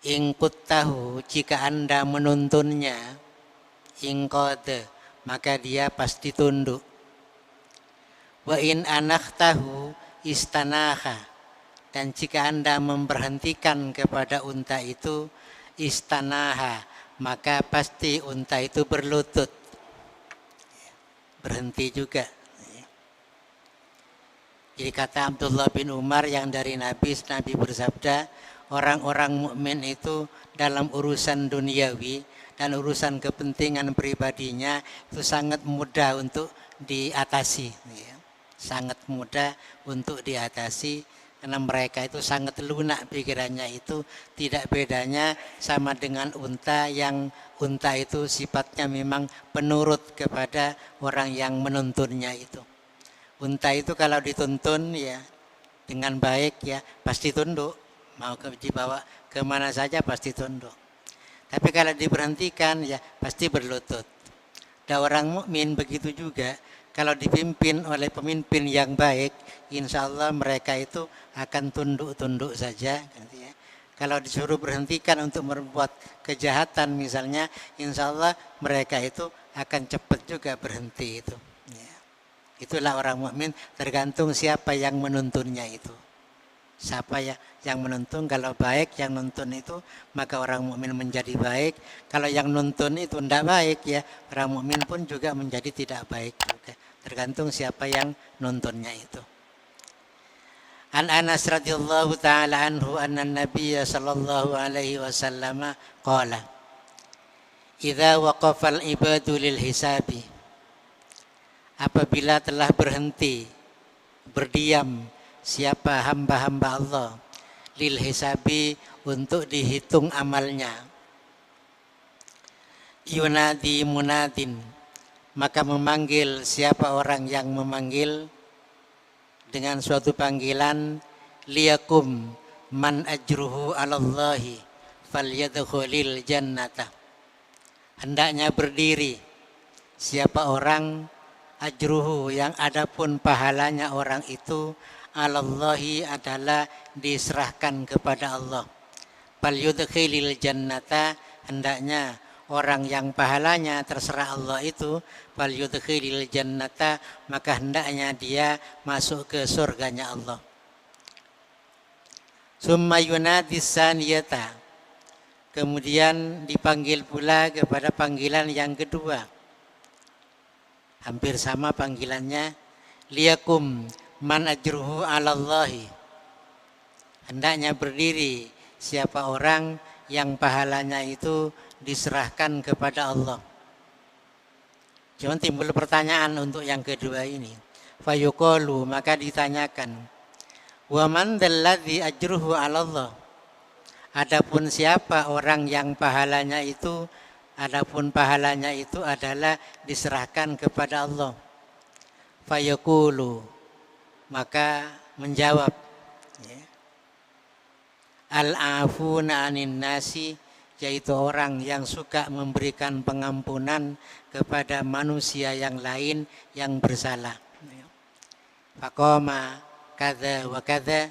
Ingkut tahu jika Anda menuntunnya, ingkode maka dia pasti tunduk. Wa in tahu istanaha, dan jika Anda memberhentikan kepada unta itu, istanaha, maka pasti unta itu berlutut, berhenti juga. Jadi kata Abdullah bin Umar yang dari Nabi bersabda, orang-orang mukmin itu dalam urusan duniawi dan urusan kepentingan pribadinya itu sangat mudah untuk diatasi, sangat mudah untuk diatasi, karena mereka itu sangat lunak pikirannya, itu tidak bedanya sama dengan unta, yang unta itu sifatnya memang penurut kepada orang yang menuntunnya itu. Unta itu kalau dituntun ya dengan baik ya pasti tunduk, mau dibawa kemana saja pasti tunduk. Tapi kalau diberhentikan ya pasti berlutut. Dan orang mukmin begitu juga, kalau dipimpin oleh pemimpin yang baik, insya Allah mereka itu akan tunduk-tunduk saja. Ya. Kalau disuruh berhentikan untuk membuat kejahatan misalnya, insya Allah mereka itu akan cepat juga berhenti itu. Itulah orang mukmin, tergantung siapa yang menuntunnya itu. Siapa ya yang menuntun, kalau baik yang nuntun itu, maka orang mukmin menjadi baik. Kalau yang nuntun itu tidak baik ya, orang mukmin pun juga menjadi tidak baik juga. Tergantung siapa yang nuntunnya itu. An Anas radhiyallahu taala anhu anna Nabiy sallallahu alaihi wasallam qala, "Idza waqafa al-ibadu lil hisabi," apabila telah berhenti, berdiam siapa hamba-hamba Allah, lil hisabi, untuk dihitung amalnya, yunadi munadin, maka memanggil siapa orang yang memanggil dengan suatu panggilan, liyakum man ajruhu alallahi falyadkhulil jannata, hendaknya berdiri siapa orang ajruhu, yang adapun pahalanya orang itu, alallahi, adalah diserahkan kepada Allah, falyudkhilil jannata, hendaknya orang yang pahalanya terserah Allah itu, falyudkhilil jannata, maka hendaknya dia masuk ke surganya Allah. Summa yunadis saniyata, kemudian dipanggil pula kepada panggilan yang kedua, hampir sama panggilannya, liyakum man ajruhu alallahi, hendaknya berdiri siapa orang yang pahalanya itu diserahkan kepada Allah. Cuma timbul pertanyaan untuk yang kedua ini, fayuqalu, maka ditanyakan, wa man dalladzi ajruhu alallah, adapun siapa orang yang pahalanya itu, adapun pahalanya itu adalah diserahkan kepada Allah. Fayaqulu, maka menjawab, al-afuna anin nasi, yaitu orang yang suka memberikan pengampunan kepada manusia yang lain yang bersalah. Faqama kadza wa kadza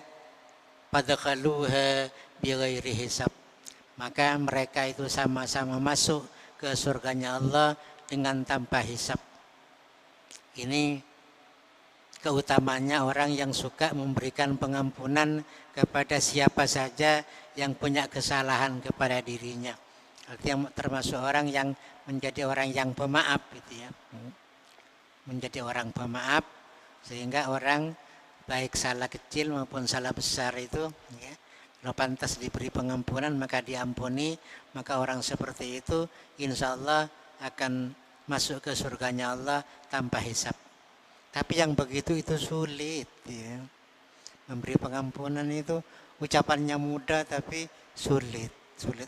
fadkhaluha bighairi hisab, maka mereka itu sama-sama masuk ke surganya Allah dengan tanpa hisab. Ini keutamanya orang yang suka memberikan pengampunan kepada siapa saja yang punya kesalahan kepada dirinya. Artinya termasuk orang yang menjadi orang yang pemaaf gitu ya. Menjadi orang pemaaf, sehingga orang baik salah kecil maupun salah besar itu ya, kalau pantas diberi pengampunan maka diampuni, maka orang seperti itu insya Allah akan masuk ke surganya Allah tanpa hisab. Tapi yang begitu itu sulit ya. Memberi pengampunan itu ucapannya mudah tapi sulit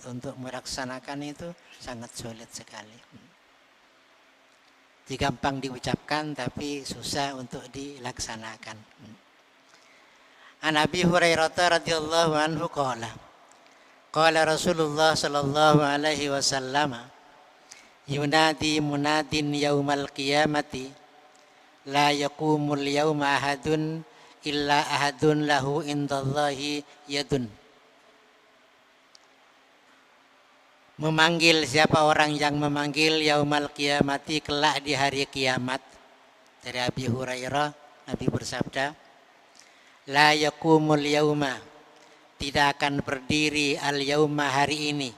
untuk melaksanakan, itu sangat sulit sekali. Gampang diucapkan tapi susah untuk dilaksanakan. An Abi Hurairah radhiyallahu anhu qala, qala Rasulullah sallallahu alaihi wasallam, yunadi munadin yaumal qiyamati, la yaqumul yauma ahadun illa ahadun lahu indallahi yadun. Memanggil, siapa orang yang memanggil yaumal qiyamati, kelak di hari kiamat. Dari Abi Hurairah, Nabi bersabda, la yakumul yauma, tidak akan berdiri al yauma, hari ini,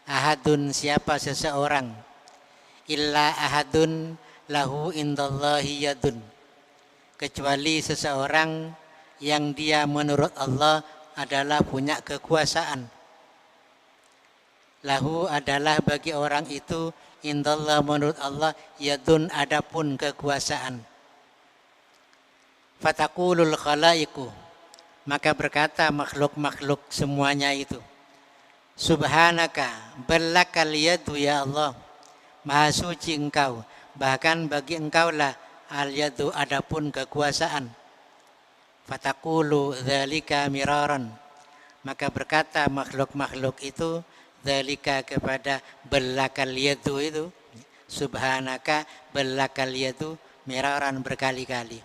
ahadun, siapa seseorang, illa ahadun lahu indallahi yadun, kecuali seseorang yang dia menurut Allah adalah punya kekuasaan. Lahu adalah bagi orang itu, indallah menurut Allah, yadun adapun kekuasaan. Fataqulul khalaiqu, maka berkata makhluk-makhluk semuanya itu, subhanaka, ballakal yadu ya Allah, maha suci engkau, bahkan bagi engkaulah al yadu adapun kekuasaan. Fataqulu dzalika miraran, maka berkata makhluk-makhluk itu dzalika kepada ballakal yadu itu, subhanaka ballakal yadu, miraran berkali-kali.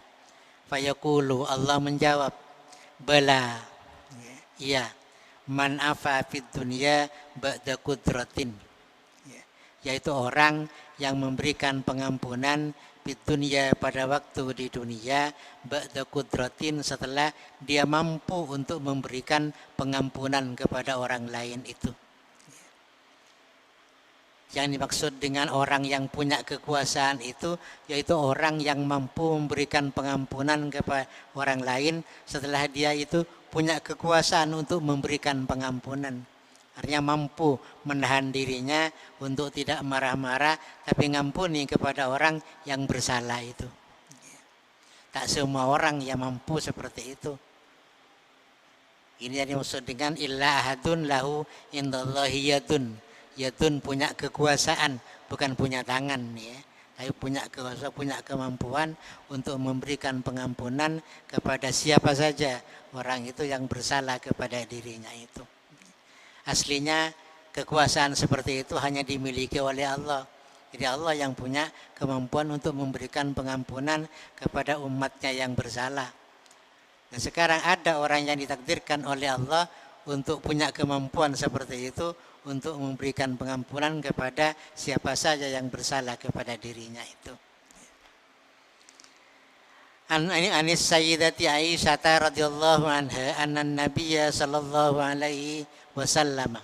Fayaqulu, Allah menjawab, bala, iya, man afa fid dunya ba'da qudratin, yaitu orang yang memberikan pengampunan fid dunya, pada waktu di dunia, ba'da qudratin, setelah dia mampu untuk memberikan pengampunan kepada orang lain itu. Yang dimaksud dengan orang yang punya kekuasaan itu, yaitu orang yang mampu memberikan pengampunan kepada orang lain setelah dia itu punya kekuasaan untuk memberikan pengampunan. Artinya mampu menahan dirinya untuk tidak marah-marah, tapi ngampuni kepada orang yang bersalah itu. Tak semua orang yang mampu seperti itu. Ini yang dimaksud dengan illa ahadun lahu indallahi yadun. Yadun punya kekuasaan, bukan punya tangan, ya, tapi punya kekuasaan, punya kemampuan untuk memberikan pengampunan kepada siapa saja orang itu yang bersalah kepada dirinya itu. Aslinya kekuasaan seperti itu hanya dimiliki oleh Allah. Jadi Allah yang punya kemampuan untuk memberikan pengampunan kepada umatnya yang bersalah. Dan sekarang ada orang yang ditakdirkan oleh Allah untuk punya kemampuan seperti itu, untuk memberikan pengampunan kepada siapa saja yang bersalah kepada dirinya itu. Anis Sayyidati Aisyah radhiyallahu anha anna Nabiyya sallallahu alaihi wasallam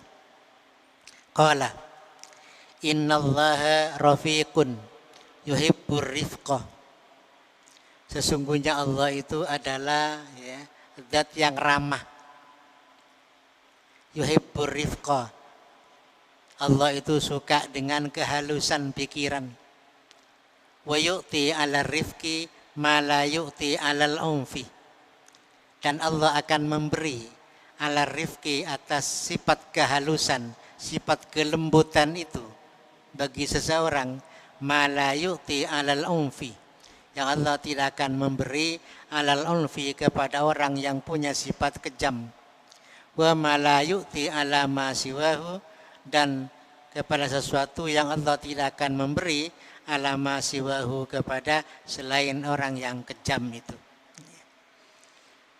qala innallaha rafiqun yuhibbur rifqah. Sesungguhnya Allah itu adalah, ya, zat yang ramah. Yuhibbur rifqah, Allah itu suka dengan kehalusan pikiran. Wa yu'ti 'alal rifqi ma la yu'ti 'alal unfi. Dan Allah akan memberi 'alal rifqi, atas sifat kehalusan, sifat kelembutan itu bagi seseorang, ma la yu'ti 'alal unfi, yang Allah tidak akan memberi 'alal unfi kepada orang yang punya sifat kejam. Wa ma la yu'ti 'ala ma siwahu, dan kepada sesuatu yang Allah tidak akan memberi alama siwahu, kepada selain orang yang kejam itu.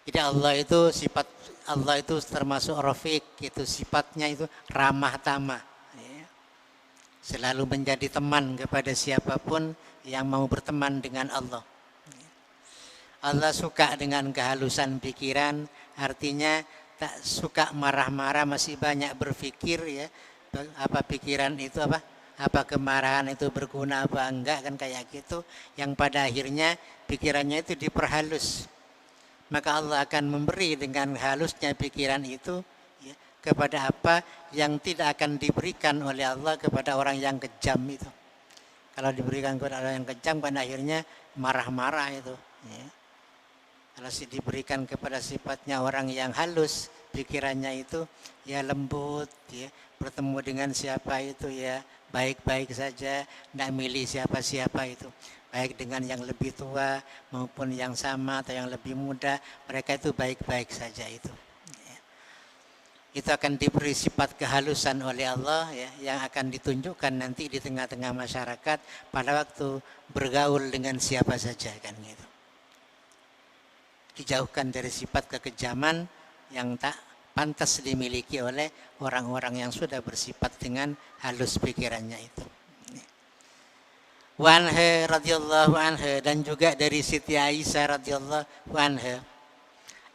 Jadi Allah itu termasuk rafiq, itu sifatnya itu ramah tamah, ya. Selalu menjadi teman kepada siapapun yang mau berteman dengan Allah. Allah suka dengan kehalusan pikiran, artinya tak suka marah-marah, masih banyak berpikir, ya. Apa pikiran itu, apa kemarahan itu berguna apa enggak, kan kayak gitu, yang pada akhirnya pikirannya itu diperhalus. Maka Allah akan memberi dengan halusnya pikiran itu, ya, kepada apa yang tidak akan diberikan oleh Allah kepada orang yang kejam itu. Kalau diberikan kepada orang yang kejam, pada akhirnya marah-marah itu, ya. Kalau diberikan kepada sifatnya orang yang halus, pikirannya itu ya lembut, ya, bertemu dengan siapa itu ya baik-baik saja, tidak milih siapa-siapa itu, baik dengan yang lebih tua maupun yang sama atau yang lebih muda, mereka itu baik-baik saja itu. Ya. Itu akan diberi sifat kehalusan oleh Allah, ya, yang akan ditunjukkan nanti di tengah-tengah masyarakat pada waktu bergaul dengan siapa saja, kan gitu. Dijauhkan dari sifat kekejaman yang tak pantas dimiliki oleh orang-orang yang sudah bersifat dengan halus pikirannya itu. Wa anha radhiyallahu anha, dan juga dari Siti Aisyah radhiyallahu anha,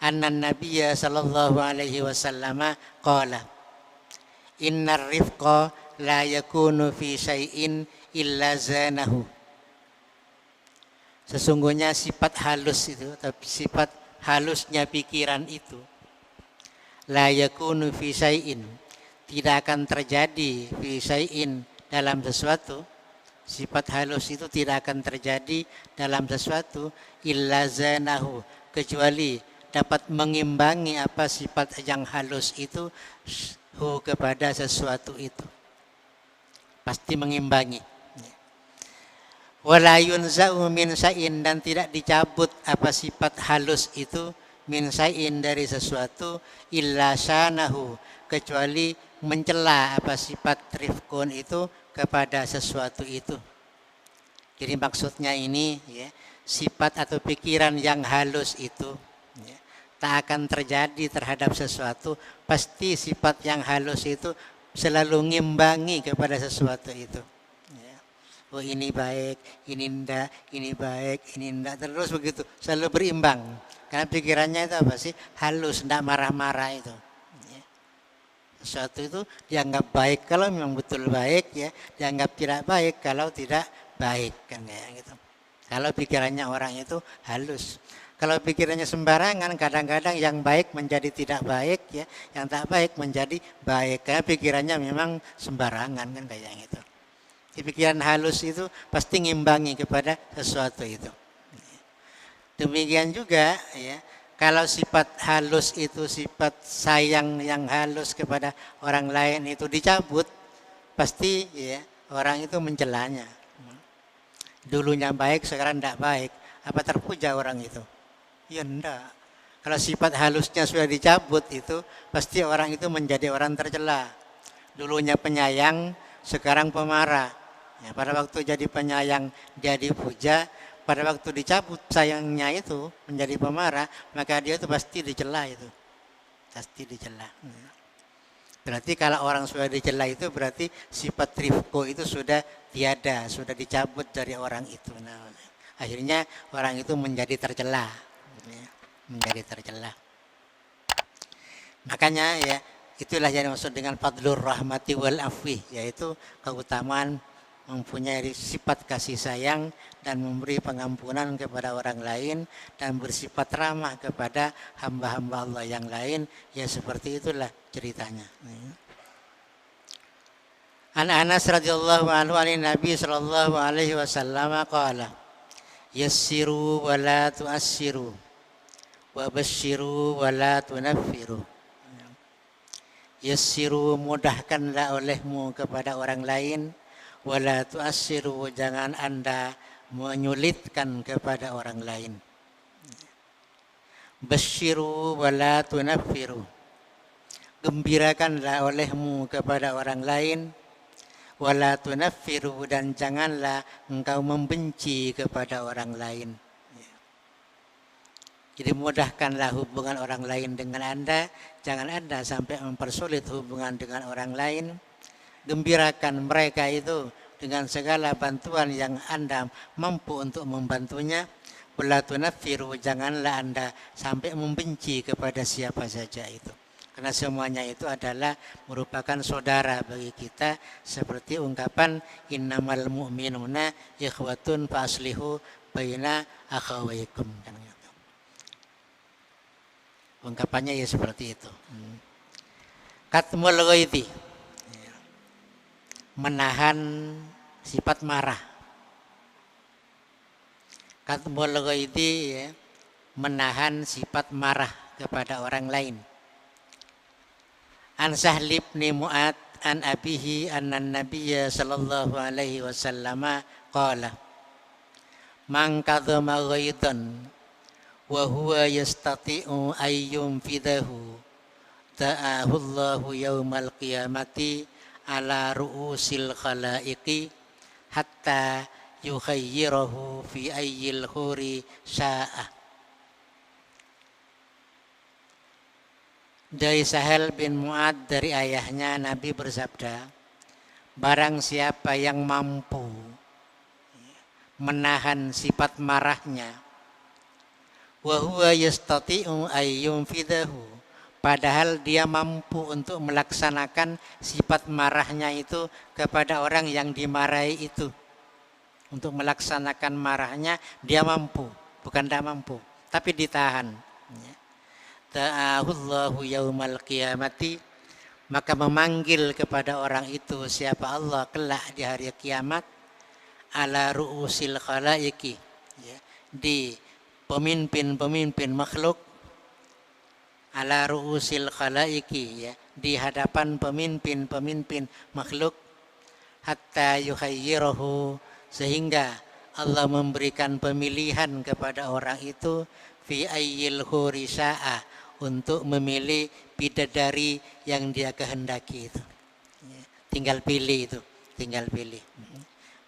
anna nabiyya sallallahu alaihi wasallam qala innar rifqa la yakunu fi syai'in illa zanahu. Sesungguhnya sifat halus itu, tapi sifat halusnya pikiran itu, la yakunu fi syai'in, tidak akan terjadi fi syai'in, dalam sesuatu. Sifat halus itu tidak akan terjadi dalam sesuatu illa zanahu, kecuali dapat mengimbangi apa sifat yang halus itu kepada sesuatu itu. Pasti mengimbangi. Wala yunza'u min syai'in, dan tidak dicabut apa sifat halus itu min syai'in, dari sesuatu, illa syanahu, kecuali mencela apa sifat rifqun itu kepada sesuatu itu. Jadi maksudnya ini ya, sifat atau pikiran yang halus itu ya, tak akan terjadi terhadap sesuatu, pasti sifat yang halus itu selalu ngimbangi kepada sesuatu itu. Ya. Oh ini baik, ini enggak, ini baik, ini enggak, terus begitu, selalu berimbang. Karena pikirannya itu apa sih? Halus, enggak marah-marah itu. Sesuatu itu dianggap baik kalau memang betul baik ya, dianggap tidak baik kalau tidak baik, kan kayak gitu. Kalau pikirannya orang itu halus. Kalau pikirannya sembarangan, kadang-kadang yang baik menjadi tidak baik ya, yang tak baik menjadi baik, karena pikirannya memang sembarangan, kan kayak gitu. Di pikiran halus itu pasti ngimbangi kepada sesuatu itu. Demikian juga ya, kalau sifat halus itu, sifat sayang yang halus kepada orang lain itu dicabut, pasti ya orang itu mencelanya. Dulunya baik, sekarang tidak baik. Apa terpuja orang itu? Ya enggak. Kalau sifat halusnya sudah dicabut itu, pasti orang itu menjadi orang tercela. Dulunya penyayang, sekarang pemarah. Ya, pada waktu jadi penyayang dia dipuja, pada waktu dicabut sayangnya itu menjadi pemarah, maka dia itu pasti dicela itu. Pasti dicela. Berarti kalau orang sudah dicela itu berarti sifat rifqo itu sudah tiada, sudah dicabut dari orang itu. Nah, akhirnya orang itu menjadi tercela. Menjadi tercela. Makanya ya, itulah yang dimaksud dengan fadlur rahmati wal afwi, yaitu keutamaan mempunyai sifat kasih sayang dan memberi pengampunan kepada orang lain dan bersifat ramah kepada hamba-hamba Allah yang lain, ya seperti itulah ceritanya. An Anas radhiyallahu anhu an Nabi sallallahu alaihi wasallam qala yassiru wa la tu'assiru wa basyiru wa la tunaffiru. Yassiru, mudahkanlah olehmu kepada orang lain, wala tu'assiru, jangan Anda menyulitkan kepada orang lain. Basyiru wala tunaffiru, gembirakanlah olehmu kepada orang lain, wala tunaffiru, dan janganlah engkau membenci kepada orang lain. Jadi mudahkanlah hubungan orang lain dengan Anda, jangan Anda sampai mempersulit hubungan dengan orang lain. Gembirakan mereka itu dengan segala bantuan yang Anda mampu untuk membantunya. Wala tunaffiru, janganlah Anda sampai membenci kepada siapa saja itu. Karena semuanya itu adalah merupakan saudara bagi kita, seperti ungkapan innamal mu'minuna ikhwatun fa aslihu baina akhawaykum. Ungkapannya ya seperti itu. Katmul ghaidhi, menahan sifat marah. Katmul ghaidhi, ya, menahan sifat marah kepada orang lain. An Sahl bin Mu'ad an abihi anna nabiyya sallallahu alaihi wasallam qala man kadhama ghaidan wa huwa yastati'u ayyum fidahu ta'ahu Allahu yaumal qiyamati ala ru'usil khalaiqi hatta yukhayyirahu fi ayyil khuri sya'ah. Dari Sahal bin Mu'ad dari ayahnya Nabi bersabda, barang siapa yang mampu menahan sifat marahnya, wa huwa yastati'u ayyunfidahu, padahal dia mampu untuk melaksanakan sifat marahnya itu kepada orang yang dimarahi itu. Untuk melaksanakan marahnya dia mampu, bukan tidak mampu, tapi ditahan. Ta'ahullahu yaumal qiyamati, maka memanggil kepada orang itu siapa Allah kelak di hari kiamat, ala ru'usil khalaiki, di pemimpin-pemimpin makhluk, ala ru'usil khalaiki, di hadapan pemimpin-pemimpin makhluk, hatta yuhayyirahu, sehingga Allah memberikan pemilihan kepada orang itu, fi ayyil hurisa'a, untuk memilih bidadari yang dia kehendaki itu. Tinggal pilih itu, tinggal pilih.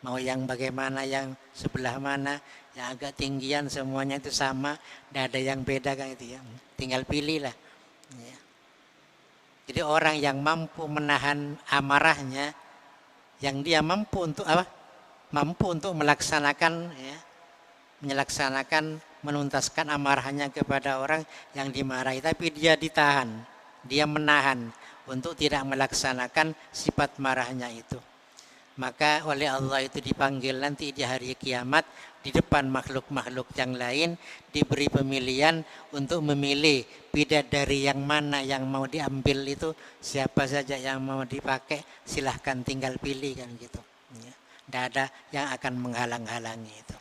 Mau yang bagaimana, yang sebelah mana, yang agak tinggian, semuanya itu sama, tidak ada yang beda kan itu ya. Tinggal pilih lah. Jadi orang yang mampu menahan amarahnya, yang dia mampu untuk apa? Mampu untuk melaksanakan, menuntaskan amarahnya kepada orang yang dimarahi, tapi dia ditahan, dia menahan untuk tidak melaksanakan sifat marahnya itu. Maka oleh Allah itu dipanggil nanti di hari kiamat di depan makhluk-makhluk yang lain, diberi pemilihan untuk memilih bidadari yang mana yang mau diambil itu, siapa saja yang mau dipakai silahkan tinggal pilih kan gitu. Tidak ada yang akan menghalang-halangi itu.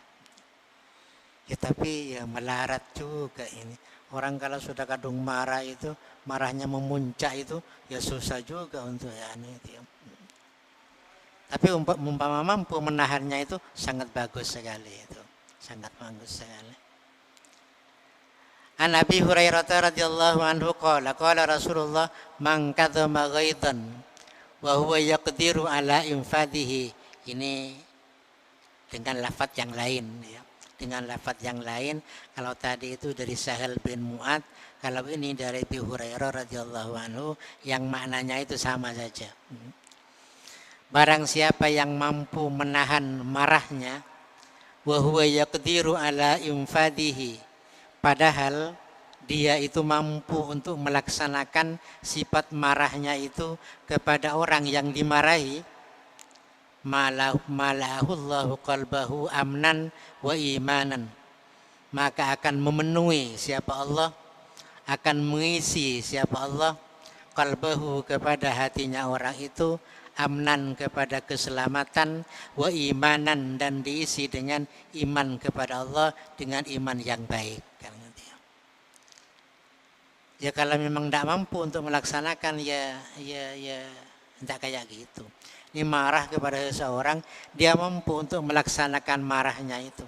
Ya tapi ya melarat juga ini. Orang kalau sudah kadung marah itu, marahnya memuncak itu, ya susah juga untuk itu. Tapi umpama mampu menahannya itu sangat bagus sekali itu. Sangat bagus sekali. An Abi Hurairah radhiyallahu anhu qala Rasulullah, man kadzama ghaidan wa huwa yaqdiru ala infadihi. Ini dengan lafaz yang lain ya. Dengan lafaz yang lain, kalau tadi itu dari Sahal bin Mu'ad, kalau ini dari Abi Hurairah radhiyallahu anhu, yang maknanya itu sama saja. Barang siapa yang mampu menahan marahnya, wa huwa yaqdiru ala infadihi, padahal dia itu mampu untuk melaksanakan sifat marahnya itu kepada orang yang dimarahi, malahullahu qalbahu amnan wa imanan, maka akan memenuhi siapa Allah, akan mengisi siapa Allah, qalbahu kepada hatinya orang itu, amnan kepada keselamatan, wa imanan dan diisi dengan iman kepada Allah, dengan iman yang baik. Ya kalau memang tidak mampu untuk melaksanakan ya tidak kayak gitu. Ini marah kepada seseorang, dia mampu untuk melaksanakan marahnya itu.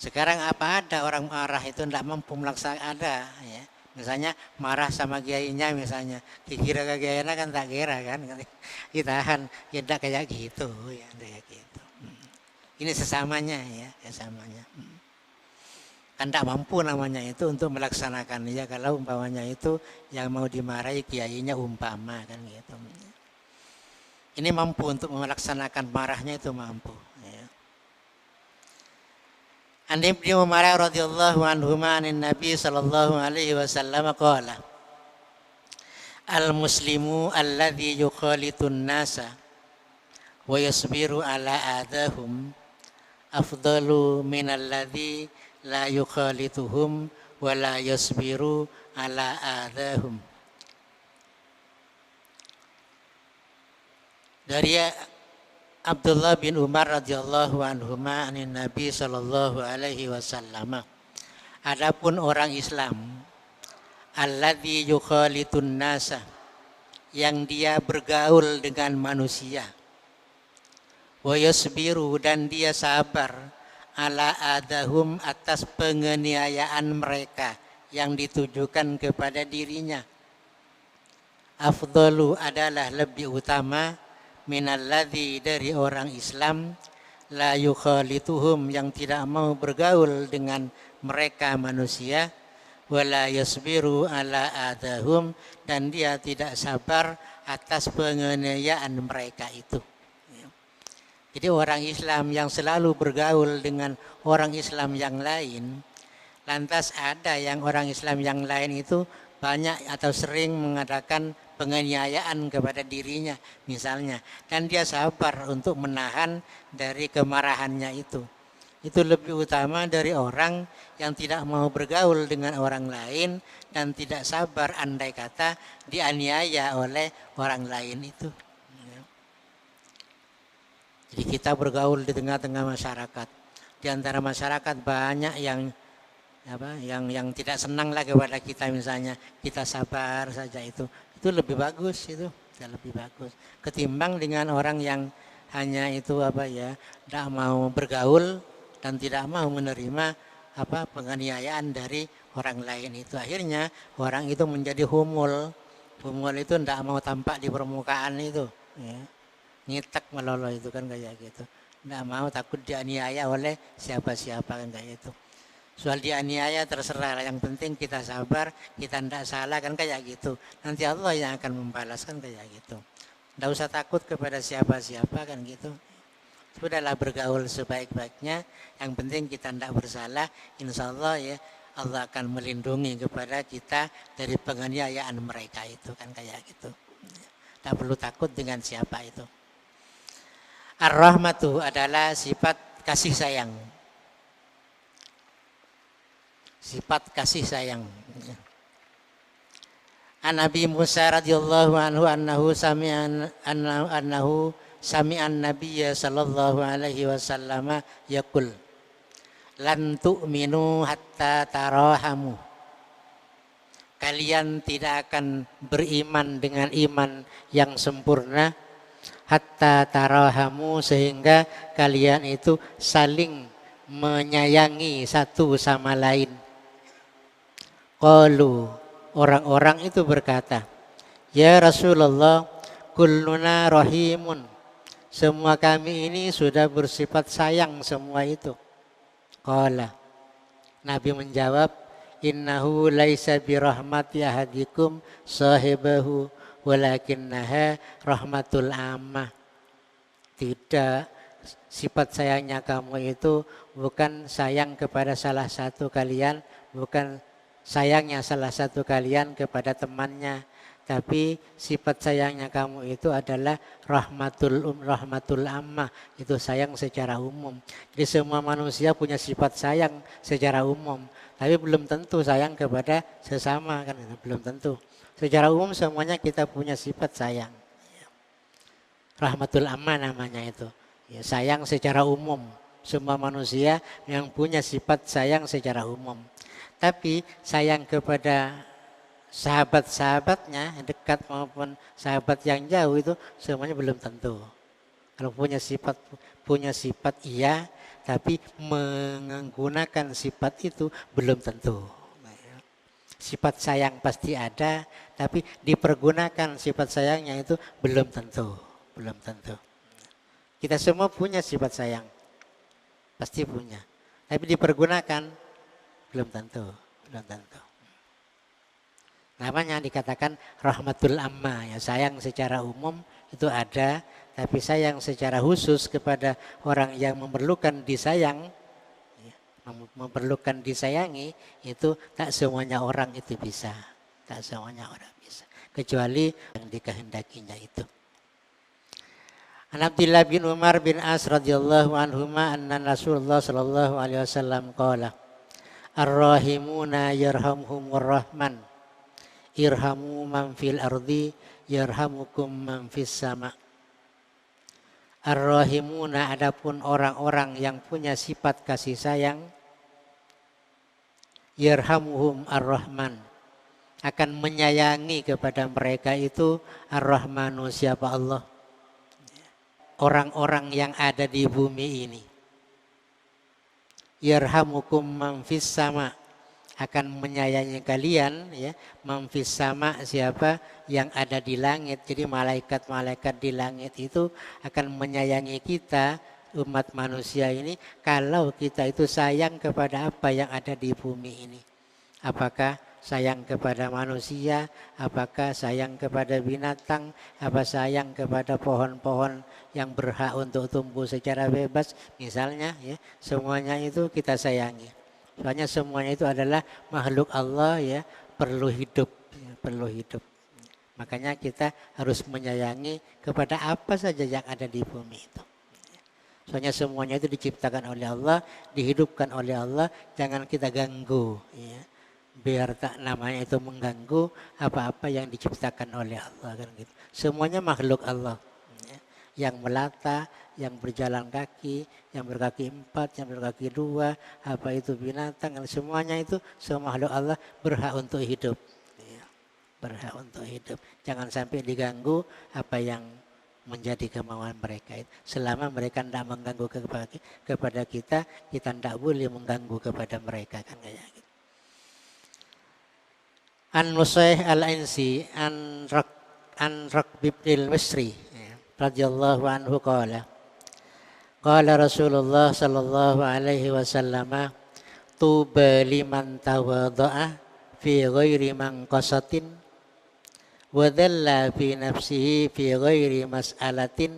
Sekarang apa ada orang marah itu tidak mampu melaksanakan, ada ya. Misalnya marah sama kiainya misalnya, kira kiainya kan tak kira kan, ditahan, ya tidak kayak gitu ya, kayak gitu. Ini sesamanya ya, sesamanya. Kan tidak mampu namanya itu untuk melaksanakan ya, kalau umpamanya itu yang mau dimarahi kiainya umpama kan gitu. Ini mampu untuk melaksanakan marahnya, itu mampu. Ya. An Ibnu Umar radhiyallahu anhuma anin Nabi sallallahu alaihi wasallam qala, al-muslimu alladhi yukhalitun nasa wa yasbiru ala adahum afdalu min alladhi la yukhalituhum wa la yasbiru ala adahum. Dari Abdullah bin Umar radhiyallahu anhuma anin Nabi sallallahu alaihi wasallam, adapun orang Islam alladzi yukhalitun nasa, yang dia bergaul dengan manusia, wa yasbiru dan dia sabar, ala adahum atas penganiayaan mereka yang ditujukan kepada dirinya, afdalu adalah lebih utama, minalladzi dari orang Islam, la yukhalituhum yang tidak mau bergaul dengan mereka manusia, wala yasbiru ala adahum, dan dia tidak sabar atas penganiayaan mereka itu. Jadi orang Islam yang selalu bergaul dengan orang Islam yang lain, lantas ada yang orang Islam yang lain itu banyak atau sering mengadakan penganiayaan kepada dirinya misalnya, dan dia sabar untuk menahan dari kemarahannya itu. Itu lebih utama dari orang yang tidak mau bergaul dengan orang lain dan tidak sabar andai kata dianiaya oleh orang lain itu. Jadi kita bergaul di tengah-tengah masyarakat. Di antara masyarakat banyak yang tidak senang lah kepada kita, misalnya kita sabar saja, itu lebih bagus, itu lebih bagus ketimbang dengan orang yang hanya tidak mau bergaul dan tidak mau menerima penganiayaan dari orang lain itu. Akhirnya orang itu menjadi humul itu tidak mau tampak di permukaan itu, ya. Ngitek melolo itu kan kayak gitu, tidak mau, takut dianiaya oleh siapa-siapa kan kayak itu. Soal dianiaya terserah, yang penting kita sabar, kita tidak salah kan kayak gitu. Nanti Allah yang akan membalas kan kayak gitu. Tidak usah takut kepada siapa-siapa kan gitu. Sudahlah bergaul sebaik-baiknya, yang penting kita tidak bersalah, insya Allah ya Allah akan melindungi kepada kita dari penganiayaan mereka itu kan kayak gitu. Tidak perlu takut dengan siapa itu. Ar-rahmatu adalah sifat kasih sayang. Sifat kasih sayang. An Nabi Musa radhiyallahu anhu annahu sami'an nabiyya sallallahu alaihi wasallam yaqul lan tu'minu hatta tarahamu. Kalian tidak akan beriman dengan iman yang sempurna hatta tarahamu, sehingga kalian itu saling menyayangi satu sama lain. Qalu, orang-orang itu berkata, ya Rasulullah, kulluna rahimun, semua kami ini sudah bersifat sayang semua itu. Qala, Nabi menjawab, innahu laisa birahmati ahadikum sahibahu walakinnaha rahmatul ammah. Tidak, sifat sayangnya kamu itu bukan sayang kepada salah satu kalian, bukan sayangnya salah satu kalian kepada temannya, tapi sifat sayangnya kamu itu adalah rahmatul ammah, itu sayang secara umum. Jadi semua manusia punya sifat sayang secara umum, tapi belum tentu sayang kepada sesama kan, belum tentu. Secara umum semuanya kita punya sifat sayang. Rahmatul ammah namanya itu. Ya, sayang secara umum. Semua manusia yang punya sifat sayang secara umum. Tapi sayang kepada sahabat-sahabatnya dekat maupun sahabat yang jauh itu semuanya belum tentu. Kalau punya sifat iya, tapi menggunakan sifat itu belum tentu. Sifat sayang pasti ada, tapi dipergunakan sifat sayangnya itu belum tentu. Kita semua punya sifat sayang, pasti punya, tapi dipergunakan belum tentu. Namanya dikatakan rahmatul ammah, ya, sayang secara umum itu ada, tapi sayang secara khusus kepada orang yang memerlukan disayang, memerlukan disayangi, itu tak semuanya orang itu bisa. Tak semuanya orang bisa. Kecuali yang dikehendakinya itu. An Abdullah bin Umar bin As radhiyallahu anhuma anna Rasulullah sallallahu alaihi wasallam qala ar-rahimuna yarhamhumur rahman irhamu man fil ardi yarhamukum man fis sama. Ar-rahimuna, adapun orang-orang yang punya sifat kasih sayang, yarhamuhum ar-rahman, akan menyayangi kepada mereka itu ar-rahmanu, siapa Allah, orang-orang yang ada di bumi ini. Yarhamukum man fis sama, akan menyayangi kalian, ya, man fis sama, siapa yang ada di langit. Jadi malaikat-malaikat di langit itu akan menyayangi kita umat manusia ini kalau kita itu sayang kepada apa yang ada di bumi ini. Apakah sayang kepada manusia, apakah sayang kepada binatang, apa sayang kepada pohon-pohon yang berhak untuk tumbuh secara bebas, misalnya ya, semuanya itu kita sayangi. Soalnya semuanya itu adalah makhluk Allah ya, perlu hidup, ya, perlu hidup. Makanya kita harus menyayangi kepada apa saja yang ada di bumi itu. Soalnya semuanya itu diciptakan oleh Allah, dihidupkan oleh Allah, jangan kita ganggu ya. Biar tak namanya itu mengganggu apa-apa yang diciptakan oleh Allah kan gitu. Semuanya makhluk Allah. Ya. Yang melata, yang berjalan kaki, yang berkaki 4, yang berkaki 2, apa itu binatang, semuanya itu semua makhluk Allah berhak untuk hidup. Ya. Berhak untuk hidup. Jangan sampai diganggu apa yang menjadi kemauan mereka. Selama mereka tidak mengganggu kepada kita, kita tidak boleh mengganggu kepada mereka kan kayak gitu. An-Nusaih al-Ainsi an Raqbib al-Misri radhiyallahu anhu qala Rasulullah sallallahu alaihi wasallam tuba liman tawadha'a fi ghairi manqasatin wa dhalla fi nafsihi fi ghairi mas'alatin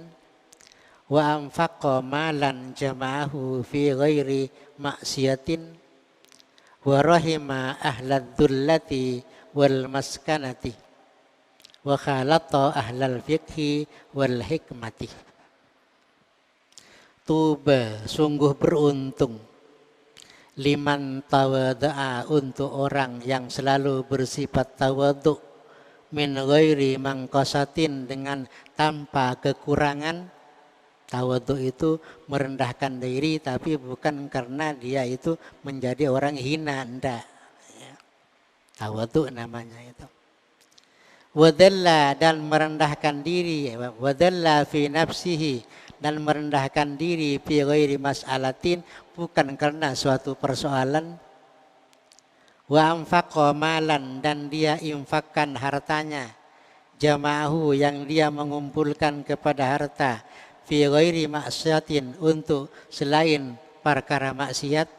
wa anfaqa malan jama'ahu fi ghairi ma'siyatin wa rahima ahlad dhullati wal maskanati wa khalata ahlal fiqhi wal hikmati. Tuba, sungguh beruntung, liman tawadha'a, untuk orang yang selalu bersifat tawadhu, min ghairi mangqasatin, dengan tanpa kekurangan. Tawadhu itu merendahkan diri, tapi bukan karena dia itu menjadi orang hina, enggak. Tawadhu namanya itu. Wadalla, dan merendahkan diri, wadalla fi nafsihi, dan merendahkan diri fi ghairi mas'alatin, bukan karena suatu persoalan. Wa anfaqa malan, dan dia infakkan hartanya, jama'ahu, yang dia mengumpulkan kepada harta, fi ghairi maksiatin, untuk selain perkara maksiat.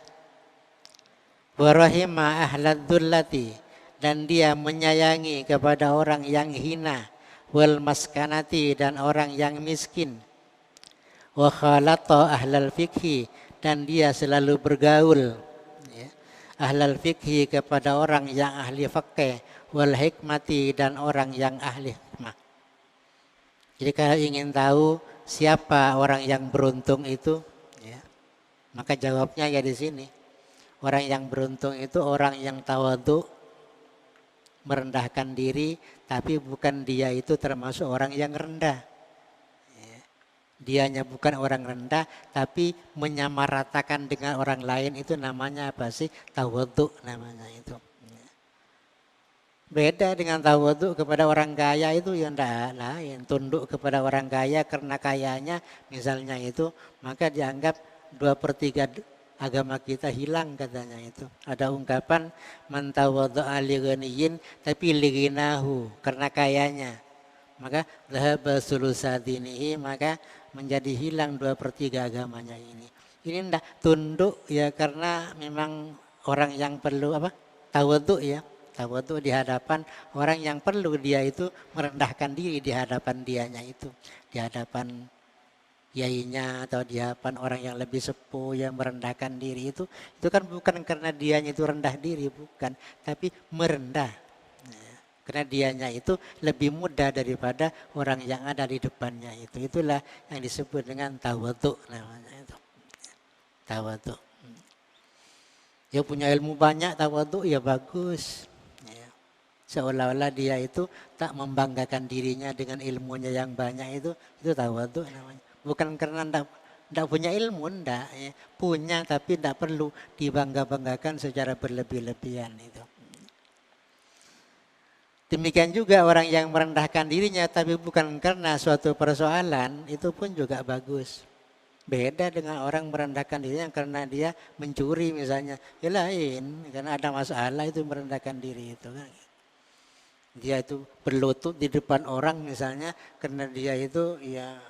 Wa rahima ahlad dhullati, dan dia menyayangi kepada orang yang hina, wal maskanati, dan orang yang miskin. Wa khalata ahlal fikhi, dan dia selalu bergaul ya, ahlal fikhi, kepada orang yang ahli fikih, wal hikmati, dan orang yang ahli hikmah. Jadi kalau ingin tahu siapa orang yang beruntung itu ya, maka jawabnya ya di sini. Orang yang beruntung itu orang yang tawadhu, merendahkan diri, tapi bukan dia itu termasuk orang yang rendah. Dianya bukan orang rendah, tapi menyamaratakan dengan orang lain, itu namanya apa sih? Tawadhu namanya itu. Beda dengan tawadhu kepada orang kaya, itu yang tidak lain. Tunduk kepada orang kaya karena kayanya misalnya itu, maka dianggap 2/3 agama kita hilang katanya itu. Ada ungkapan man tawadha'a li ghaniyin, tapi li ghinahu, karena kayanya. Maka dhahaba sulusa dinihi, maka menjadi hilang 2/3 agamanya ini. Ini ndak tunduk ya, karena memang orang yang perlu apa? Tawadhu ya. Tawadhu di hadapan orang yang perlu dia itu merendahkan diri di hadapan dianya itu. Di hadapan yainya atau di hadapan orang yang lebih sepuh yang merendahkan diri itu kan bukan karena dianya itu rendah diri, bukan, tapi merendah. Karena dianya itu lebih mudah daripada orang yang ada di depannya itu. Itulah yang disebut dengan tawadhu namanya itu. Tawadhu. Ya punya ilmu banyak, tawadhu ya bagus. Ya. Seolah-olah dia itu tak membanggakan dirinya dengan ilmunya yang banyak itu tawadhu namanya. Bukan karena tidak punya ilmu, tidak. Ya. Punya tapi tidak perlu dibangga-banggakan secara berlebih-lebihan itu. Demikian juga orang yang merendahkan dirinya tapi bukan karena suatu persoalan, itu pun juga bagus. Beda dengan orang merendahkan dirinya karena dia mencuri misalnya. Ya lain, karena ada masalah itu merendahkan diri itu kan. Dia itu berlutut di depan orang misalnya karena dia itu ya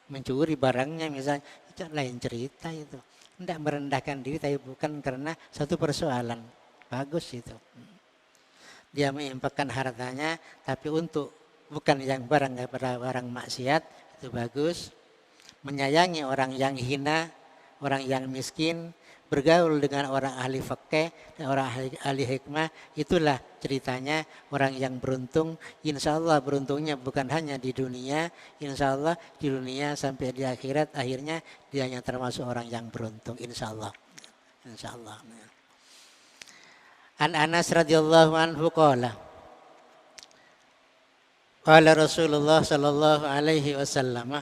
mencuri barangnya misalnya, itu lain cerita itu. Tidak merendahkan diri tapi bukan karena satu persoalan. bagus itu. Dia menginfakkan hartanya tapi untuk bukan yang barang maksiat, itu bagus. Menyayangi orang yang hina, orang yang miskin, bergaul dengan orang ahli fikih dan orang ahli hikmah, itulah ceritanya orang yang beruntung. Insya Allah beruntungnya bukan hanya di dunia, insya Allah di dunia sampai di akhirat, akhirnya dia yang termasuk orang yang beruntung, insya Allah. Insya Allah. An Anas radhiyallahu anhu qala qala Rasulullah sallallahu alaihi wasallam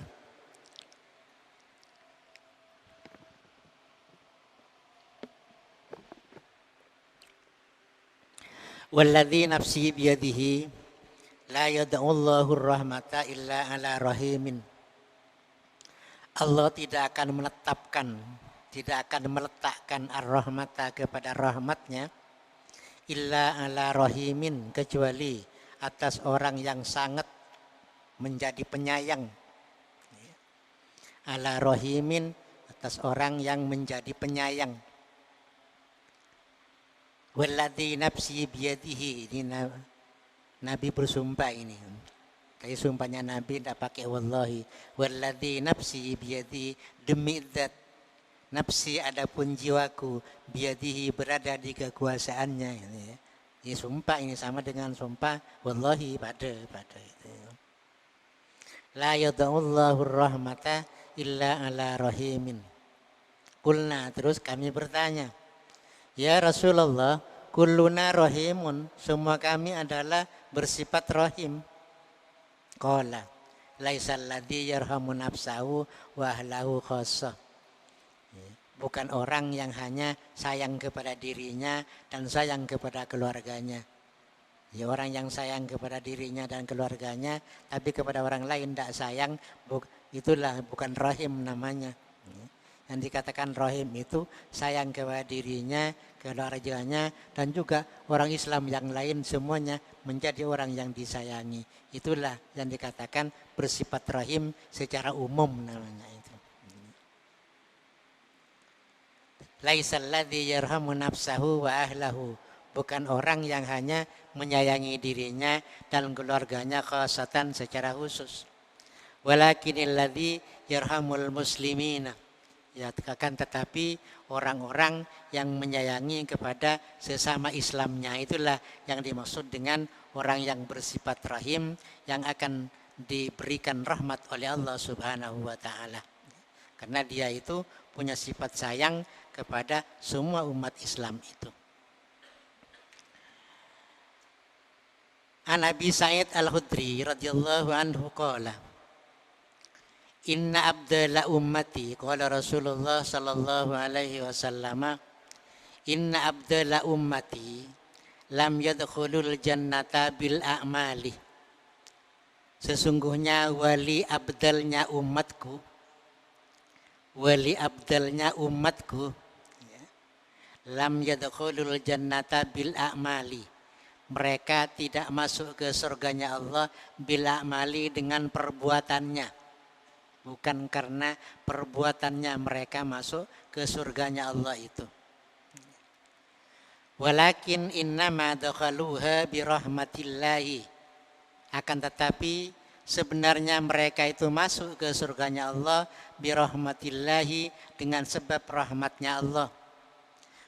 walladzi nafsi biyadihi la yad'ullahu rahmata illa ala rahimin. Allah tidak akan meletakkan ar-rahmata kepada rahmatnya illa ala rahimin, kecuali atas orang yang sangat menjadi penyayang. Ala rahimin, atas orang yang menjadi penyayang. Walladzi nafsi biyadihi, ini Nabi bersumpah ini. Kayak sumpahnya Nabi tidak pakai wallahi. Walladzi nafsi biyadihi, demi zat nafsi adapun jiwaku, biadihi berada di kekuasaannya. Ini sumpah, ini sama dengan sumpah wallahi pada itu. La yada'ullahu rahmata illa ala rahimin. Kulna, terus kami bertanya, ya Rasulullah, kulluna rahimun, semua kami adalah bersifat rahim. Qala laisal ladzi yarhamu nafsahu wa ahlahu khassah. Bukan orang yang hanya sayang kepada dirinya dan sayang kepada keluarganya. Ya, orang yang sayang kepada dirinya dan keluarganya tapi kepada orang lain tidak sayang, itulah bukan rahim namanya. Yang dikatakan rahim itu sayang kepada dirinya, keluarganya, dan juga orang Islam yang lain semuanya menjadi orang yang disayangi. Itulah yang dikatakan bersifat rahim secara umum namanya itu. Laisal ladzi yarhamu nafsahu wa ahlahu, bukan orang yang hanya menyayangi dirinya dan keluarganya khasatan secara khusus. Walakinil ladzi yarhamul muslimina, ya, akan tetapi orang-orang yang menyayangi kepada sesama Islamnya, itulah yang dimaksud dengan orang yang bersifat rahim, yang akan diberikan rahmat oleh Allah Subhanahu wa taala. Karena dia itu punya sifat sayang kepada semua umat Islam itu. An Abi Sa'id Al-Khudri radhiyallahu anhu qala inna abdala ummati, qala Rasulullah sallallahu alaihi wasallam, inna abdala ummati lam yadkhulul jannata bil a'mali. Sesungguhnya wali abdalnya umatku, lam yadkhulul jannata bil a'mali, mereka tidak masuk ke surganya Allah bil a'mali dengan perbuatannya, bukan karena perbuatannya mereka masuk ke surganya Allah itu. Walakin innama dakhaluha bi rahmatillahi, akan tetapi sebenarnya mereka itu masuk ke surganya Allah bi rahmatillahi, dengan sebab rahmatnya Allah.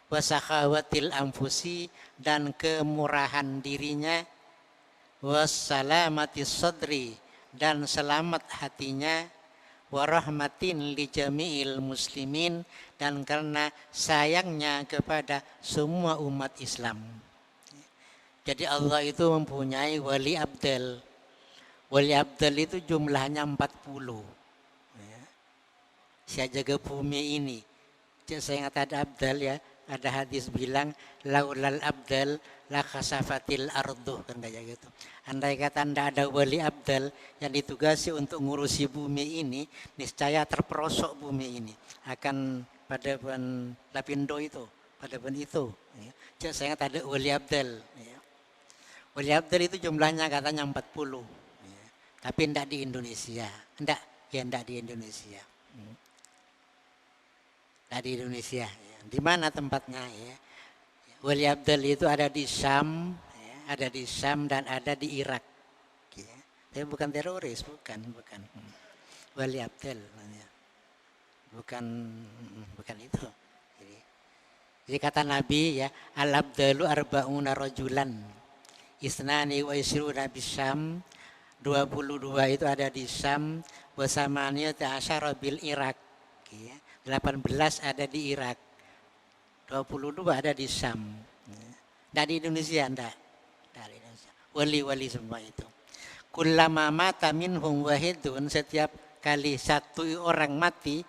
Wasakhawatil anfusi, dan kemurahan dirinya. Wassalamatis sadri, dan selamat hatinya. Warahmatin li jami'il muslimin, dan karena sayangnya kepada semua umat Islam. Jadi Allah itu mempunyai wali abdal. Wali abdal itu jumlahnya 40. Saya jaga bumi ini. Saya ingat ada abdal ya. Ada hadis bilang laulal abdal la khasafatil ardu, kan kayak gitu. Andai kata tidak ada wali abdal yang ditugasi untuk ngurusi bumi ini, niscaya terperosok bumi ini akan pada ban lapindo itu, pada ban itu. Saya ingat ada wali abdal. Wali abdal itu jumlahnya katanya 40. Tapi tidak di Indonesia. Tidak di Indonesia. Tidak di Indonesia. Di mana tempatnya ya? Wali Abdal itu ada di Syam, ya, ada di Syam dan ada di Irak. Ya. Tapi bukan teroris, bukan. Wali Abdal, ya. bukan itu. Jadi kata Nabi ya, al abdalu arba'una rajulan. Isnani wa isruna bisyam. 22 itu ada di Syam, wasamania ta'asyara bil Irak. Ya. 18 ada di Irak. 22 ada di Syam. Dari Indonesia enggak? Dari Indonesia. Wali-wali semua itu. Kullama mata minhum wahidun, setiap kali satu orang mati,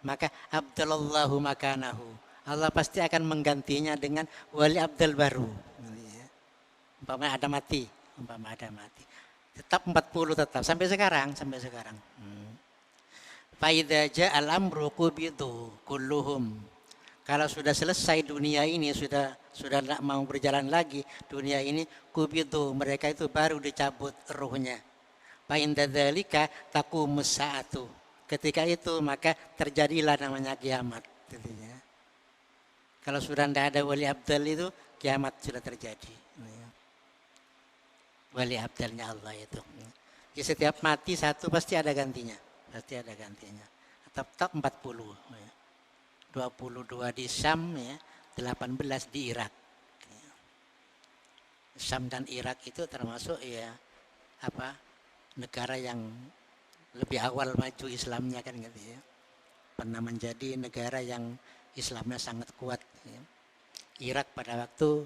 maka abdalallahu makanahu. Allah pasti akan menggantinya dengan wali abdal baru. Umpama ada mati. Tetap 40 tetap sampai sekarang. Fa idza ja'al amru qubidu kulluhum. Kalau sudah selesai dunia ini, sudah tidak mau berjalan lagi dunia ini, kubidu, mereka itu baru dicabut ruhnya. Fa inda dzalika taqumus saatu. Ketika itu maka terjadilah namanya kiamat. Kalau sudah tidak ada wali abdal itu, kiamat sudah terjadi. Wali abdalnya Allah itu. Jadi setiap mati satu pasti ada gantinya. Tetap 40. 22 di Syam, ya, 18 di Irak. Syam dan Irak itu termasuk ya negara yang lebih awal maju Islamnya kan gitu ya. Pernah menjadi negara yang Islamnya sangat kuat. Ya. Irak pada waktu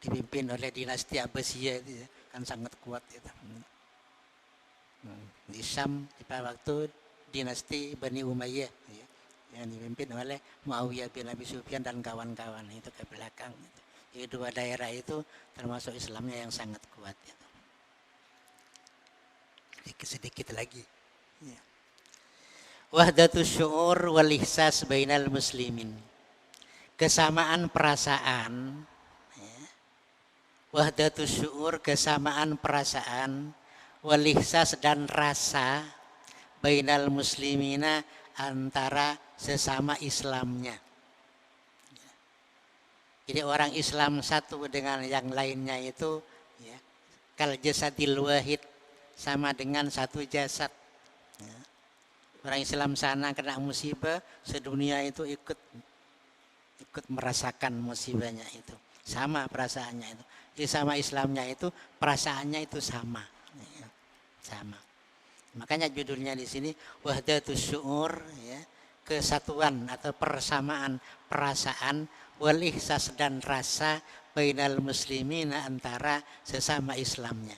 dipimpin oleh dinasti Abbasiyah itu ya, kan sangat kuat itu. Di Syam pada waktu dinasti Bani Umayyah ya, yang dipimpin oleh Muawiyah bin Abi Sufyan dan kawan-kawan itu ke belakang. Jadi dua daerah itu termasuk Islamnya yang sangat kuat. Gitu. Sedikit lagi. Ya. Wahdatus syu'ur wal ihsas bainal muslimin. Kesamaan perasaan. Ya. Wahdatus syu'ur, kesamaan perasaan, wal ihsas dan rasa bainal muslimina, antara sesama Islamnya. Jadi orang Islam satu dengan yang lainnya itu ya, kal jasadil wahid, sama dengan satu jasad. Ya. Orang Islam sana kena musibah, sedunia itu ikut merasakan musibahnya itu. Sama perasaannya itu. Jadi sama Islamnya itu, perasaannya itu sama. Ya. Sama. Makanya judulnya di sini wahdatus syu'ur, ya, kesatuan atau persamaan perasaan, wal ihsas dan rasa, bainal muslimina, antara sesama Islamnya.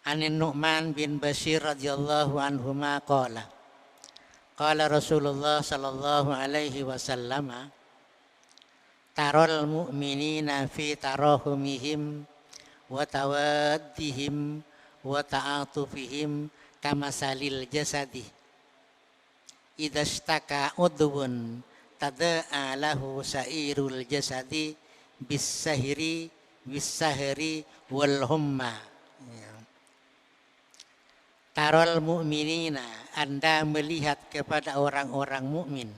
Anin Nu'man bin Bashir radhiyallahu anhuma qala Rasulullah sallallahu alaihi wasallam, tarol mu'minina fi tarahumihim wa tawaddihim wa ta'atufihim kamasalil jasadi idza ishtaka udwun tada'a lahu sairul jasadi bis-sahri wal humma. Tarol mu'minina, Anda melihat kepada orang-orang mukmin,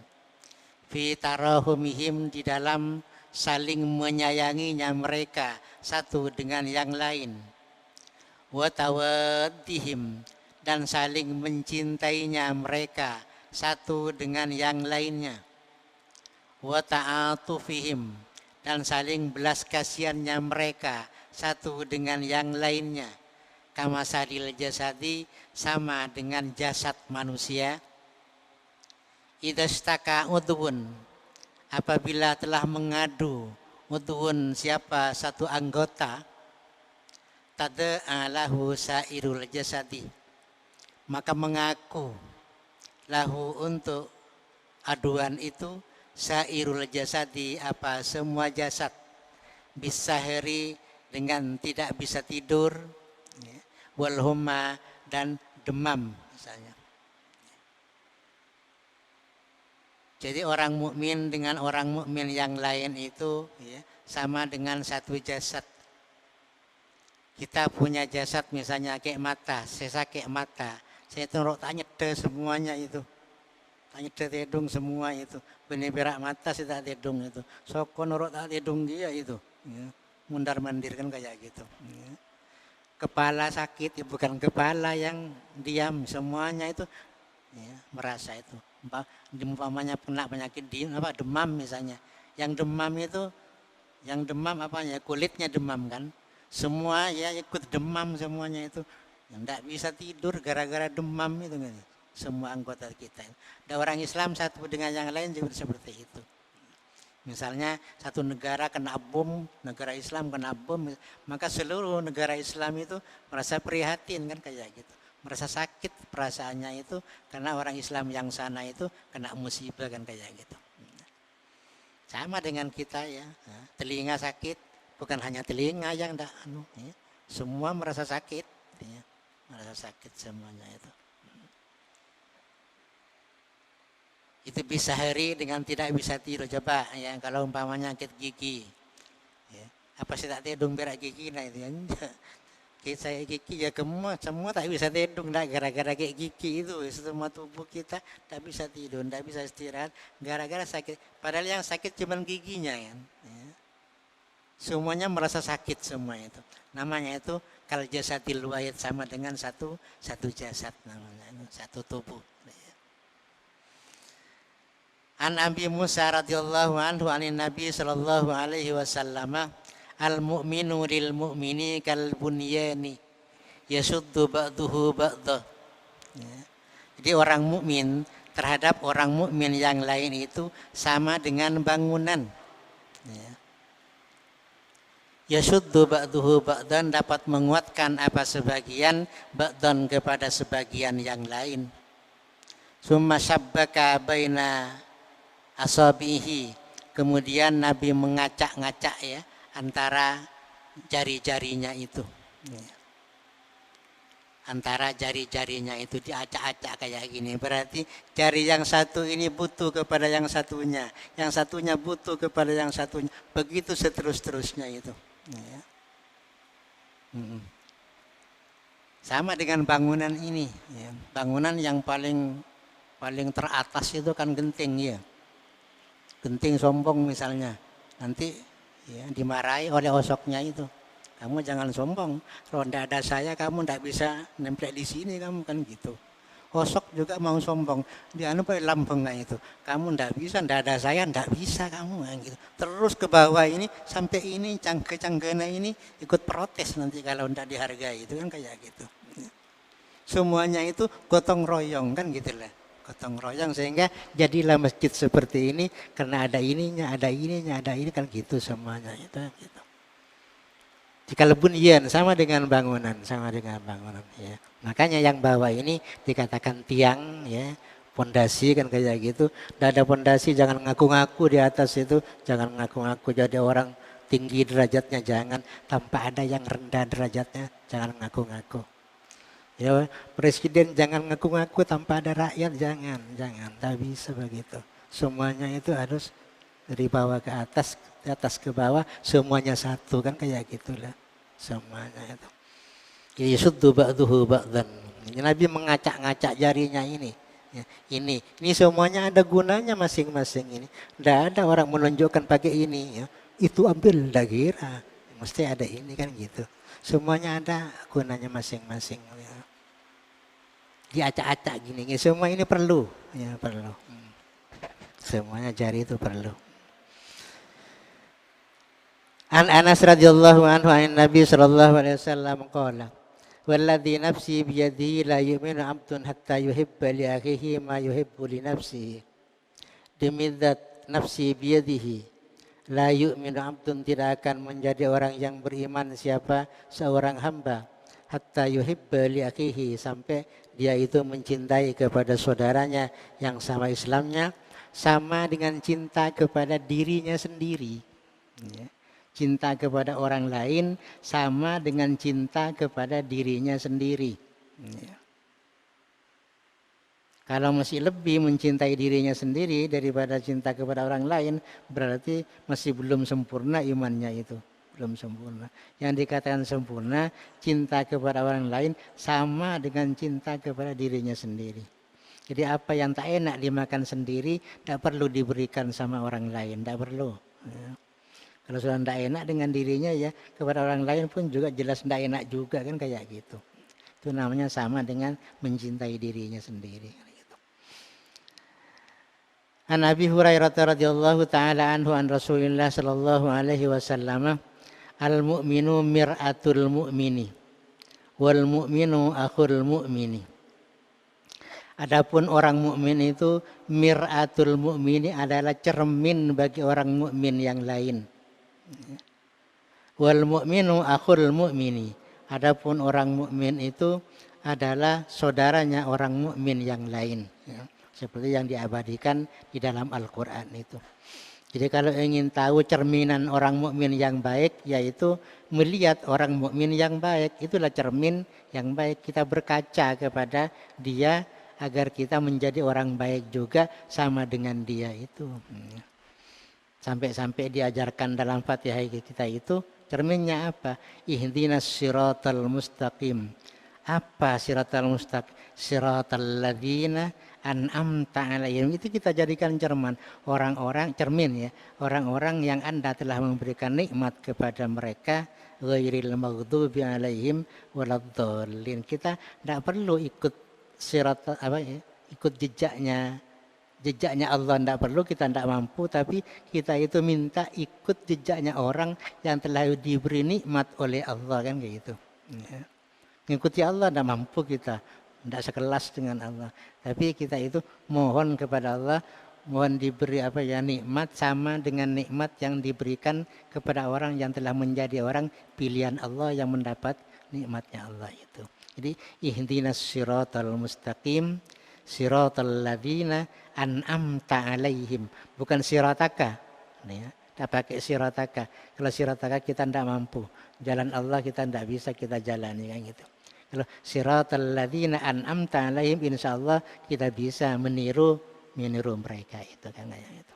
fi tarahumihim, di dalam saling menyayanginya mereka satu dengan yang lain, wa tawaddihim, dan saling mencintainya mereka satu dengan yang lainnya, wa ta'atufihim, dan saling belas kasihannya mereka satu dengan yang lainnya, kamasalil jasadi, sama dengan jasad manusia, idastaka udwun, apabila telah mengadu, udwun siapa satu anggota, tada'a lahu sairul jasadi, maka mengaku lahu untuk aduan itu, sairul jasadi, apa semua jasad, bisahri, dengan tidak bisa tidur, wal humma, dan demam misalnya. Jadi orang mukmin dengan orang mukmin yang lain itu ya, sama dengan satu jasad. Kita punya jasad misalnya kayak mata, saya sakit mata, saya tengok tanya semuanya itu. tanya tedung semua itu. Benih berak mata sih tak tedung itu. Soko norok tak tedung dia itu. Ya. Mundar mandir kan kayak gitu. Ya. Kepala sakit, ya bukan kepala yang diam, semuanya itu ya, merasa itu. Umpamanya kena penyakit demam misalnya. Yang demam apanya? Kulitnya demam kan. Semua ya ikut demam semuanya itu. Yang tidak bisa tidur gara-gara demam itu kan. Semua anggota kita. Dan orang Islam satu dengan yang lain juga seperti itu. Misalnya satu negara kena bom, negara Islam kena bom, maka seluruh negara Islam itu merasa prihatin kan kayak gitu. Merasa sakit perasaannya itu karena orang Islam yang sana itu kena musibah kan kayak gitu. Sama dengan kita ya, telinga sakit, bukan hanya telinga yang tidak ya. Semua merasa sakit ya. Merasa sakit semuanya itu. Itu bisa hari dengan tidak bisa tidur. Coba ya kalau umpamanya sakit gigi. Ya. Apa sih tak tidur berak gigi nah itu ya. Saya gigi ya semua tak bisa tidur gara-gara kayak gigi itu. Semua tubuh kita tak bisa tidur, tak bisa istirahat gara-gara sakit. Padahal yang sakit cuma giginya kan. Ya. Semuanya merasa sakit semua itu. Namanya itu kal jasadil wahid, sama dengan satu jasad namanya, satu tubuh. An Abi Musa radhiyallahu anhu anin Nabi sallallahu alaihi wasallam al mu'minu lil mu'mini kal bunyani yasuddu ba'duhu ba'dah. Ya. Jadi orang mukmin terhadap orang mukmin yang lain itu sama dengan bangunan. Ya. Yasuddu ba'duhu ba'dan, dapat menguatkan apa sebagian ba'dan kepada sebagian yang lain. Summa syabbaka baina asabihi, kemudian Nabi mengacak-ngacak ya antara jari-jarinya itu. Antara jari-jarinya itu diacak-acak kayak gini. Berarti jari yang satu ini butuh kepada yang satunya butuh kepada yang satunya. Begitu seterus-terusnya itu. Ya. Sama dengan bangunan ini. Ya. Bangunan yang paling teratas itu kan genting ya. Genting sombong misalnya, nanti ya, dimarahi oleh osoknya itu. Kamu jangan sombong, kalau tidak ada saya kamu tidak bisa nempel di sini kamu kan gitu. Osok juga mau sombong, dia lambengnya itu. Kamu tidak bisa, tidak ada saya, tidak bisa kamu kan gitu. Terus ke bawah ini sampai ini cangkena ini ikut protes nanti kalau tidak dihargai itu kan kayak gitu. Semuanya itu gotong royong kan gitulah. Gotong royong sehingga jadilah masjid seperti ini karena ada ini kan gitu semuanya itu gitu. Jika bunyan sama dengan bangunan ya. Makanya yang bawah ini dikatakan tiang ya, pondasi kan kayak gitu. Tidak ada pondasi jangan ngaku-ngaku di atas itu, jangan ngaku-ngaku jadi orang tinggi derajatnya, jangan, tanpa ada yang rendah derajatnya, jangan ngaku-ngaku. Ya, presiden jangan ngaku-ngaku tanpa ada rakyat, jangan, tak bisa begitu. Semuanya itu harus dari bawah ke atas, dari atas ke bawah, semuanya satu kan kayak gitulah, semuanya itu. Jadi suddu ba'duhu ba'dan. Nabi mengacak-ngacak jarinya ini. Ya, ini semuanya ada gunanya masing-masing ini. Tidak ada orang menunjukkan pakai ini, ya. Itu ambil dah kira, mesti ada ini kan gitu. Semuanya ada gunanya masing-masing. Ya. Diacak-acak gini, semua ini perlu, ya perlu. Semuanya jari itu perlu. An Anas radhiyallahu anhu an Nabi sallallahu alaihi wasallam qala walladzi nafsi biyadihi la yu'minu 'abdun hatta yuhibba li akhihi ma yuhibbu li nafsihi. Demi zat nafsi biyadihi la yu'minu 'abdun, tidak akan menjadi orang yang beriman siapa seorang hamba hatta yuhibba li akhihi, sampai dia itu mencintai kepada saudaranya yang sama Islamnya sama dengan cinta kepada dirinya sendiri. Ya. Cinta kepada orang lain sama dengan cinta kepada dirinya sendiri. Ya. Kalau masih lebih mencintai dirinya sendiri daripada cinta kepada orang lain, berarti masih belum sempurna imannya itu. Belum sempurna. Yang dikatakan sempurna, cinta kepada orang lain sama dengan cinta kepada dirinya sendiri. Jadi apa yang tak enak dimakan sendiri, tidak perlu diberikan sama orang lain, tidak perlu. Ya. Kalau sudah tidak enak dengan dirinya ya, kepada orang lain pun juga jelas tidak enak juga kan kayak gitu. Itu namanya sama dengan mencintai dirinya sendiri. Gitu. An Abi Hurairah radhiyallahu taala anhu an Rasulillah sallallahu alaihi wasallam, al-mu'minu mir'atul mu'mini wal mu'minu akhul mu'mini. Adapun orang mukmin itu mir'atul mu'mini adalah cermin bagi orang mukmin yang lain. Wal mu'minu akhul mu'mini. Adapun orang mukmin itu adalah saudaranya orang mukmin yang lain. Ya. Seperti yang diabadikan di dalam Al-Quran itu. Jadi kalau ingin tahu cerminan orang mukmin yang baik, yaitu melihat orang mukmin yang baik, itulah cermin yang baik. Kita berkaca kepada dia agar kita menjadi orang baik juga sama dengan dia itu. Sampai-sampai diajarkan dalam Fatihah kita itu cerminnya apa? Ihdinas siratal mustaqim. Apa siratal mustaqim? Siratal ladzina an'amta alaihim. Itu kita jadikan cermin. Orang-orang cermin ya. Orang-orang yang Anda telah memberikan nikmat kepada mereka, ghairil maghdubi alaihim waladdallin. Kita tidak perlu ikut ikut jejaknya Allah, tidak perlu, kita tidak mampu, tapi kita itu minta ikut jejaknya orang yang telah diberi nikmat oleh Allah kan kayak gitu. Ya. Mengikuti Allah tidak mampu kita, tidak sekelas dengan Allah, tapi kita itu mohon kepada Allah, mohon diberi nikmat sama dengan nikmat yang diberikan kepada orang yang telah menjadi orang pilihan Allah yang mendapat nikmatnya Allah itu. Jadi ihdinas siratal mustaqim siratal ladzina an'amta alaihim, bukan sirataka. Ya, tidak pakai sirataka. Kalau sirataka kita tidak mampu, jalan Allah kita tidak bisa kita jalani kan gitu. Kalau siratal ladzina an'amta alaihim, insyaallah kita bisa meniru mereka itu kan kayak gitu.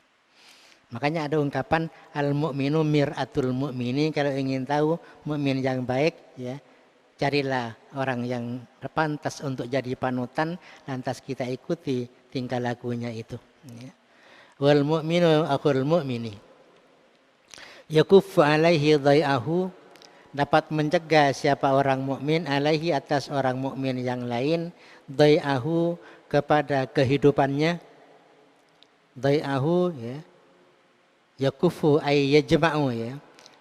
Makanya ada ungkapan al-mu'minu mir'atul mu'mini. Kalau ingin tahu mukmin yang baik ya, carilah orang yang pantas untuk jadi panutan, lantas kita ikuti tingkah lakunya itu. Wal mu'minu akhul mu'mini yakuffu alaihi dhai'ahu, dapat mencegah siapa orang mukmin alaihi atas orang mukmin yang lain, dhai'ahu kepada kehidupannya, dhai'ahu ya, yakuffu ay yajma'u ya,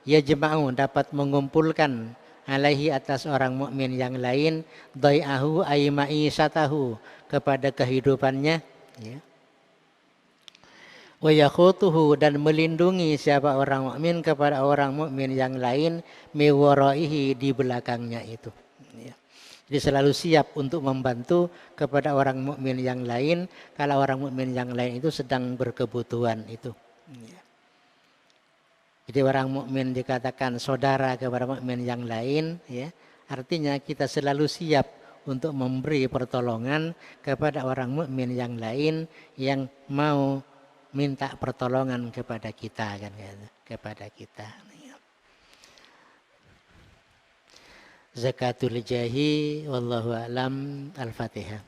yajma'u dapat mengumpulkan alaihi atas orang mukmin yang lain, dhai'ahu ay ma'isatahu kepada kehidupannya ya. Wa yakhutuhu dan melindungi siapa orang mukmin kepada orang mukmin yang lain, miwaraihi di belakangnya itu ya. Jadi selalu siap untuk membantu kepada orang mukmin yang lain kalau orang mukmin yang lain itu sedang berkebutuhan itu ya. Jadi orang mukmin dikatakan saudara kepada mukmin yang lain ya. Artinya kita selalu siap untuk memberi pertolongan kepada orang mukmin yang lain yang mau minta pertolongan kepada kita kan gitu, kepada kita. Zakatul jahi wallahu a'lam. Al-Fatihah.